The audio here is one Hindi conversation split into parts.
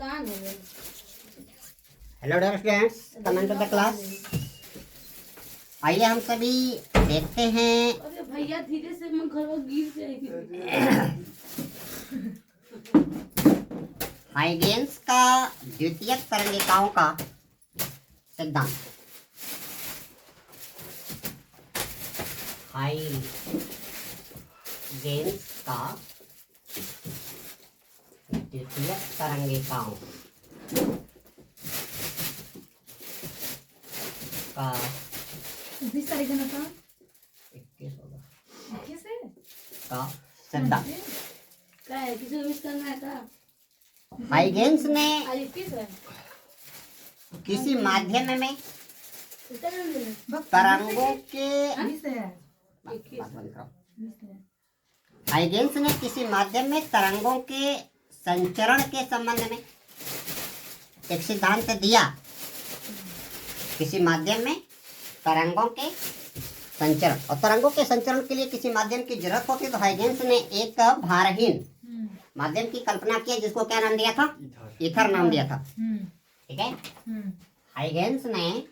कहाँ गए? Hello dear students, comment to the class. आइए हम सभी देखते हैं। अरे भैया धीरे से, मैं घर में गिर जाएगी। हाइगेंस का द्वितीयक तरंगिकाओं का सिद्धांत। हाइगेंस का द्वितीयक तरंगिकाओं का 20 तारीख है ना था 21 होगा 21 है का सिद्धांत। क्या है, किसी को मिस करना है क्या? हाइगेंस ने आज 21 है। किसी माध्यम में कितना दिन है? तरंगों के 20 है बात बंद करो। 20 है। हाइगेंस ने किसी माध्यम में तरंगों के संचरण के संबंध में एक सिद्धांत दिया। किसी माध्यम में तरंगों के संचरण, और तरंगों के संचरण के लिए किसी माध्यम की जरूरत होती है, तो हाइगेंस ने एक भारहीन माध्यम की कल्पना की, जिसको क्या नाम दिया था? ईथर नाम दिया था। ठीक है। हाइगेंस ने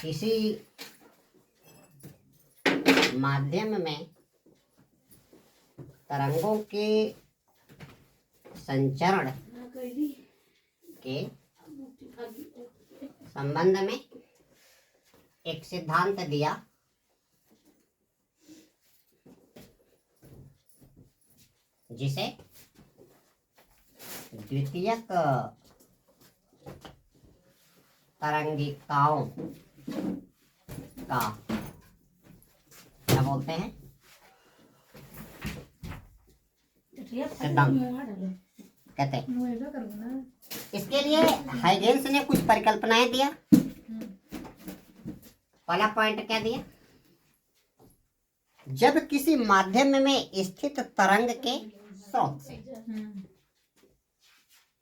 किसी माध्यम में तरंगों के संचरण के संबंध में एक सिद्धांत दिया, जिसे द्वितीयक तरंगिकाओं का क्या बोलते हैं? सिद्धांत कहते हैं। इसके लिए हाइगेंस ने कुछ परिकल्पनाएं दिया। पहला पॉइंट क्या दिया? जब किसी माध्यम में स्थित तरंग के स्रोत से,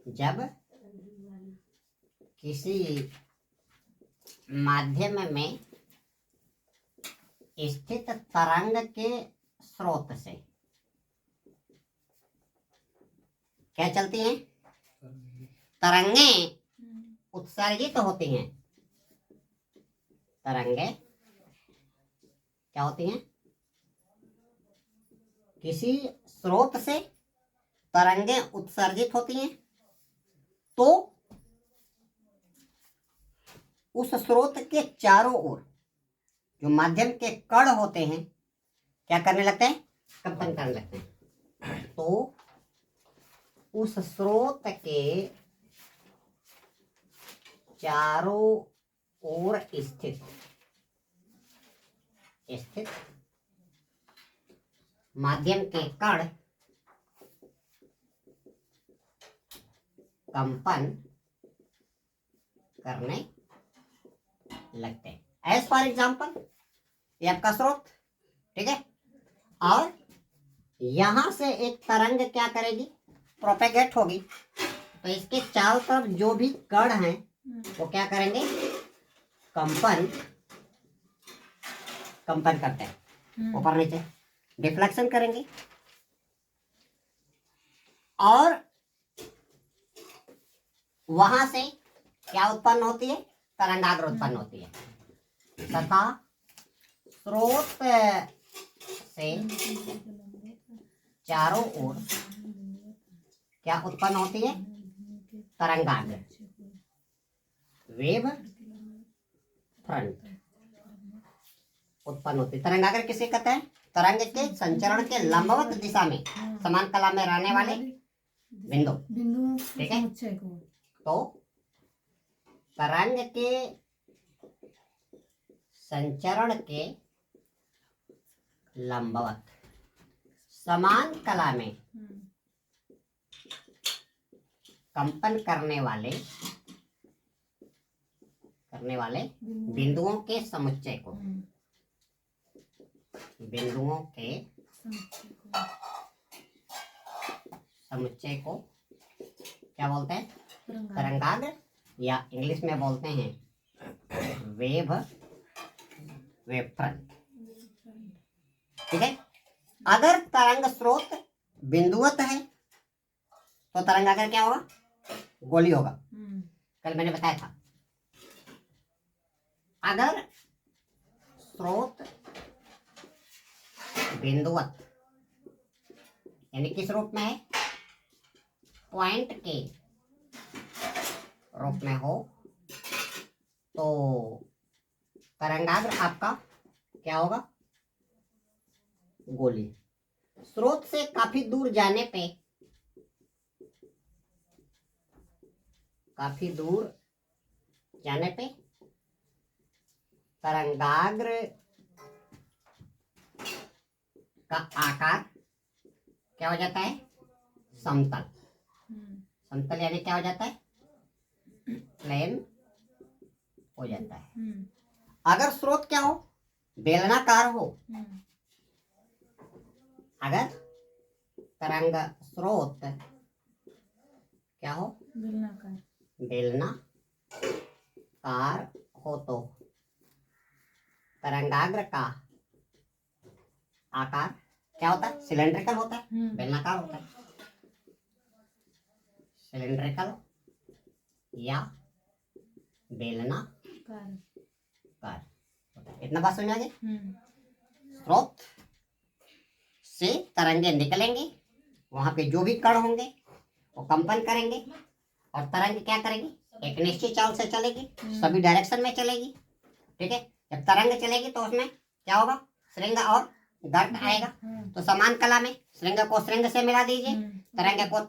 जब किसी माध्यम में स्थित तरंग के स्रोत से क्या चलती हैं? तरंगें उत्सर्जित होती हैं। तरंगें क्या होती हैं? किसी स्रोत से तरंगें उत्सर्जित होती हैं, तो उस स्रोत के चारों ओर जो माध्यम के कण होते हैं क्या करने लगते हैं? कंपन करने लगते हैं। तो उस स्रोत के चारों ओर स्थित माध्यम के कण कंपन करने लगते हैं। एज फॉर एग्जाम्पल, ये आपका स्रोत, ठीक है, और यहां से एक तरंग क्या करेगी? प्रोपेगेट होगी। तो इसके चारों तरफ जो भी कण हैं वो क्या करेंगे? कंपन करते हैं, ऊपर नीचे डिफ्लेक्शन करेंगे, और वहां से क्या उत्पन्न होती है? तरंगाग्र उत्पन्न होती है, तथा स्रोत से चारों ओर क्या उत्पन्न होती है? तरंगाग्र, वेव फ्रंट उत्पन्न होती है। तरंगाग्र किसे कहते हैं? तरंग के संचरण के लंबवत दिशा में समान कला में रहने वाले बिंदु, ठीक है। तो तरंग के संचरण के लंबवत समान कला में कंपन करने वाले बिंदुओं के समुच्चय को क्या बोलते हैं? तरंगाग्र, या इंग्लिश में बोलते हैं वेव फ्रंट। ठीक है। अगर तरंग स्रोत बिंदुवत है तो तरंगाग्र क्या होगा? गोली होगा। कल मैंने बताया था। अगर स्रोत बिंदुवत यानी किस रूप में है? पॉइंट के रूप में हो तो तरंगाग्र आपका क्या होगा? गोली। स्रोत से काफी दूर जाने पे, काफी दूर जाने पे तरंगाग्र का आकार क्या हो जाता है? समतल। समतल यानी क्या हो जाता है? प्लेन हो जाता है। अगर स्रोत क्या हो? बेलनाकार हो। अगर तरंग स्रोत क्या हो? बेलनाकार हो तो तरंगाग्र का आकार क्या होता है? सिलेंड्रिकल होता है, बेलनाकार होता है। सिलेंड्रिकल या बेलनाकार। इतना बात समझ आ गई? स्रोत से तरंगे निकलेंगे, वहां पे जो भी कण होंगे वो कंपन करेंगे और तरंग क्या करेगी? एक निश्चित चाल से चलेगी, सभी डायरेक्शन में चलेगी। ठीक है। जब तरंग चलेगी तो उसमें क्या होगा? श्रृंग और गर्त आएगा। तो समान कला में श्रृंग को श्रृंग से मिला दीजिए, तरंग को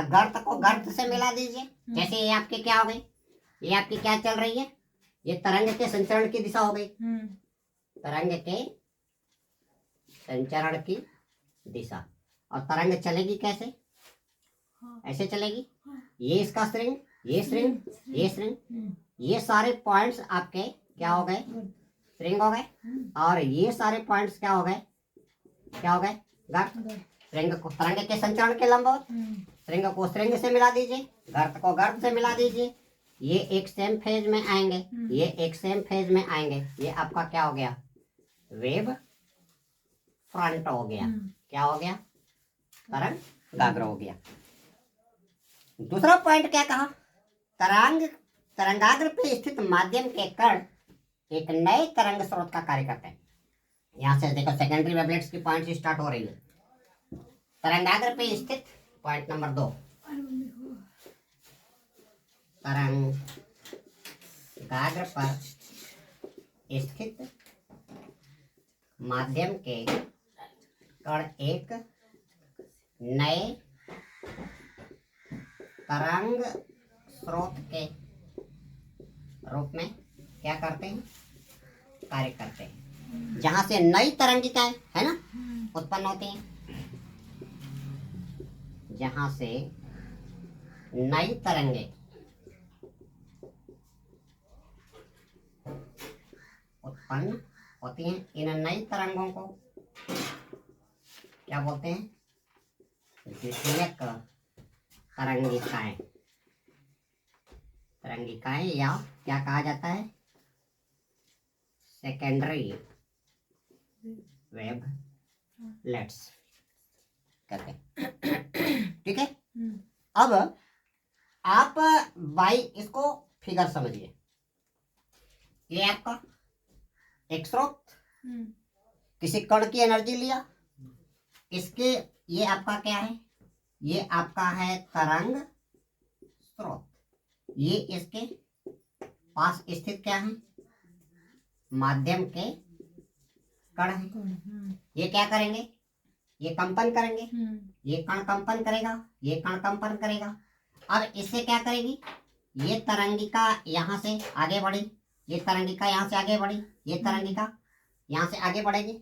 गर्त को गर्त से मिला दीजिए। जैसे ये आपके क्या हो गई? ये आपकी क्या चल रही है? ये तरंग के संचरण की दिशा हो गई। तरंग के संचरण की दिशा। और तरंग चलेगी कैसे? ऐसे चलेगी। ये इसका श्रृंग, ये श्रृंग, ये श्रृंग, ये सारे पॉइंट्स आपके क्या हो गए? श्रृंग हो गए। और ये सारे पॉइंट्स क्या हो गए? क्या हो गए? गर्त। श्रृंग को तरंग के संचरण के लंबवत, श्रृंग को श्रृंग से मिला दीजिए, गर्त को गर्त से मिला दीजिए। ये एक सेम फेज में आएंगे, ये एक सेम फेज में आएंगे। ये आपका क्या हो गया? वेव फ्रंट हो गया। क्या हो गया? तरंगाग्र हो गया। दूसरा पॉइंट क्या कहा? तरंगाग्र पे स्थित माध्यम के कण एक नए तरंग स्रोत का कार्य करते हैं। यहां से देखो सेकेंडरी वेवलेट्स की पॉइंट स्टार्ट हो रही है। तरंगाग्र पे स्थित पॉइंट नंबर 2, तरंगाग्र पर स्थित माध्यम के कण एक नए तरंग स्रोत के रूप में क्या करते हैं? कार्य करते हैं। जहां से नई तरंगिकाएं है ना उत्पन्न होती हैं, जहां से नई तरंगे उत्पन्न होती हैं, इन नई तरंगों को क्या बोलते हैं? द्वितीयक तरंगिकाएं। तरंगिकाएं या क्या कहा जाता है? सेकेंडरी वेवलेट्स कहते हैं। ठीक है। अब आप बाई इसको फिगर समझिए। ये आपका एक स्रोत, किसी कण की एनर्जी लिया, इसके ये आपका क्या है? ये आपका है तरंग स्रोत। ये इसके पास स्थित क्या है? माध्यम के कण है। ये क्या करेंगे? ये कंपन करेंगे। ये कण कंपन करेगा, ये कण कंपन करेगा। अब इससे क्या करेगी? ये तरंगिका यहाँ से आगे बढ़ी, ये तरंगिका यहाँ से आगे बढ़ी, ये तरंगिका यहाँ से आगे बढ़ेगी,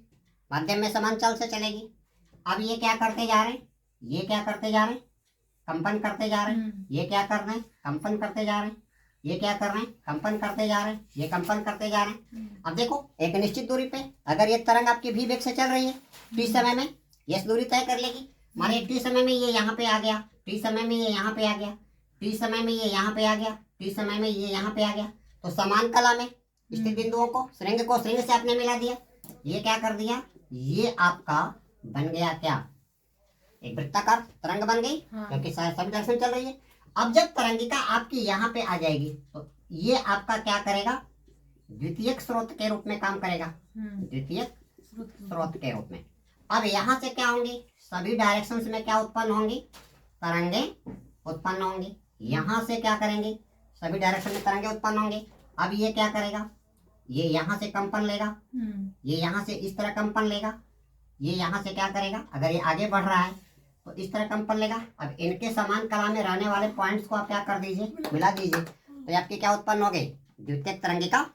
माध्यम में समान चाल से चलेगी। अब ये क्या करते जा रहे हैं? ये क्या करते जा रहे हैं? कंपन करते जा रहे हैं। ये क्या कर रहे हैं? कंपन करते जा रहे हैं। ये क्या कर रहे हैं? कंपन करते जा रहे हैं। ये कंपन करते जा रहे हैं। अब देखो एक निश्चित दूरी पे अगर ये तरंग आपकी v वेग से चल रही है, t समय में ये दूरी तय कर लेगी। मानिए t समय में ये यहाँ पे आ गया, t समय में ये यहाँ पे आ गया, t समय में ये यहाँ पे आ गया, t समय में ये यहाँ पे आ गया। तो समान कला में स्थित बिंदुओं को श्रृंग से आपने मिला दिया। ये क्या कर दिया? ये आपका बन गया क्या? एक वृत्ताकार तरंग बन गई, हाँ। क्योंकि सभी डायरेक्शन चल रही है। अब जब तरंगिका आपकी यहाँ पे आ जाएगी तो ये आपका क्या करेगा, द्वितीयक स्रोत के रूप में काम करेगा, द्वितीयक स्रोत के रूप में। अब यहाँ से क्या होंगी, सभी डायरेक्शंस में क्या उत्पन्न होंगी, तरंगे उत्पन्न होंगी। यहाँ से क्या करेंगे, सभी डायरेक्शन में तरंगे उत्पन्न होंगे। अब ये क्या करेगा, ये यहाँ से कंपन लेगा, ये यहाँ से इस तरह कंपन लेगा, ये यहाँ से क्या करेगा, अगर ये आगे बढ़ रहा है तो इस तरह कंपन लेगा। अब इनके समान कला में रहने वाले पॉइंट्स को आप क्या कर दीजिए, मिला दीजिए, तो आपकी क्या उत्पन्न हो गई, द्वितीयक तरंगिका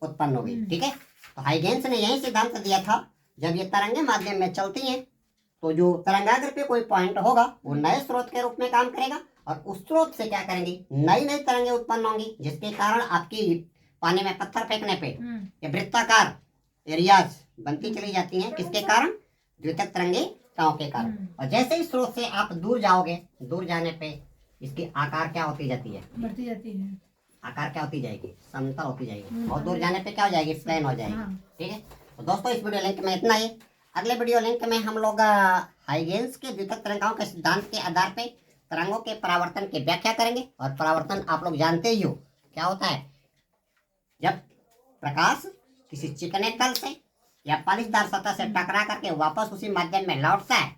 उत्पन्न हो गई। ठीक है, तो हाइगेंस ने यही सिद्धांत दिया था, जब ये तरंगे माध्यम में चलती हैं तो जो तरंगाग्र पे कोई पॉइंट होगा वो नए स्रोत के रूप में काम करेगा और उस स्रोत से क्या करेंगी, नई नई तरंगे उत्पन्न होंगी, जिसके कारण आपकी पानी में पत्थर फेंकने पे ये वृत्ताकार एरियाज बनती चली जाती हैं। किसके कारण, द्वितीयक तरंगिकाओं के कारण। और जैसे ही स्रोत से आप दूर जाओगे, दूर जाने पे इसकी आकार क्या होती जाती है, बढ़ती जाती है। आकार क्या होती जाएगी, समतल होती जाएगी। और दूर जाने पे क्या हो जाएगी, प्लेन हो जाएगी। ठीक है, तो दोस्तों इस वीडियो लिंक में इतना ही। अगले वीडियो लिंक में हम लोग हाइगेंस के द्वितीयक तरंगाओं के सिद्धांत के आधार पे तरंगों के परावर्तन की व्याख्या करेंगे। और परावर्तन आप लोग जानते ही हो क्या होता है, जब प्रकाश किसी चिकने तल से या पालिशदार सतह से टकरा करके वापस उसी माध्यम में लौटता है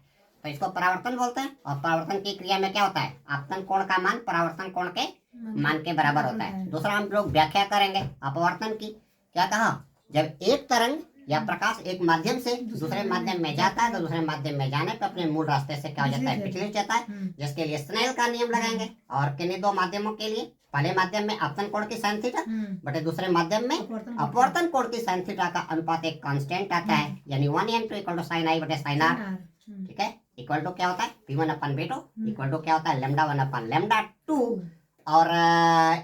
तो इसको परावर्तन बोलते हैं। और परावर्तन की क्रिया में क्या होता है, आपतन कोण का मान परावर्तन कोण के मान के बराबर होता है। दूसरा हम लोग व्याख्या करेंगे अपवर्तन की। क्या कहा, जब एक तरंग या प्रकाश एक माध्यम से दूसरे माध्यम में जाता है तो दूसरे माध्यम में जाने पर अपने मूल रास्ते से क्या हो जाता है, विचलित जाता है, जिसके लिए स्नेल का नियम लगाएंगे। और किन्हीं दो माध्यमों के लिए, पहले माध्यम में आपतन कोण की साइन थीटा, बटे दूसरे माध्यम में अपवर्तन कोण की साइन थीटा का अनुपात एक कांस्टेंट आता है, यानी 1n2 इक्वल टू साइन आई बटे साइन आर। ठीक है, इक्वल टू क्या होता है, p1/b2 इक्वल टू क्या होता है, λ1/λ2। और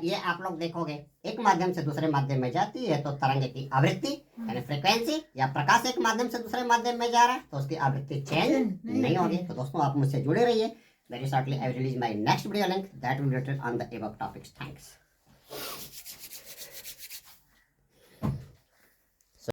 ये आप लोग देखोगे एक माध्यम से दूसरे माध्यम में जाती है तो तरंग की आवृत्ति यानी फ्रीक्वेंसी, या प्रकाश एक माध्यम से दूसरे माध्यम में जा रहा है तो उसकी आवृत्ति चेंज नहीं होगी। तो दोस्तों आप मुझसे जुड़े रहिए। Very shortly I will release my next video link that will be related on the above topics. Thanks.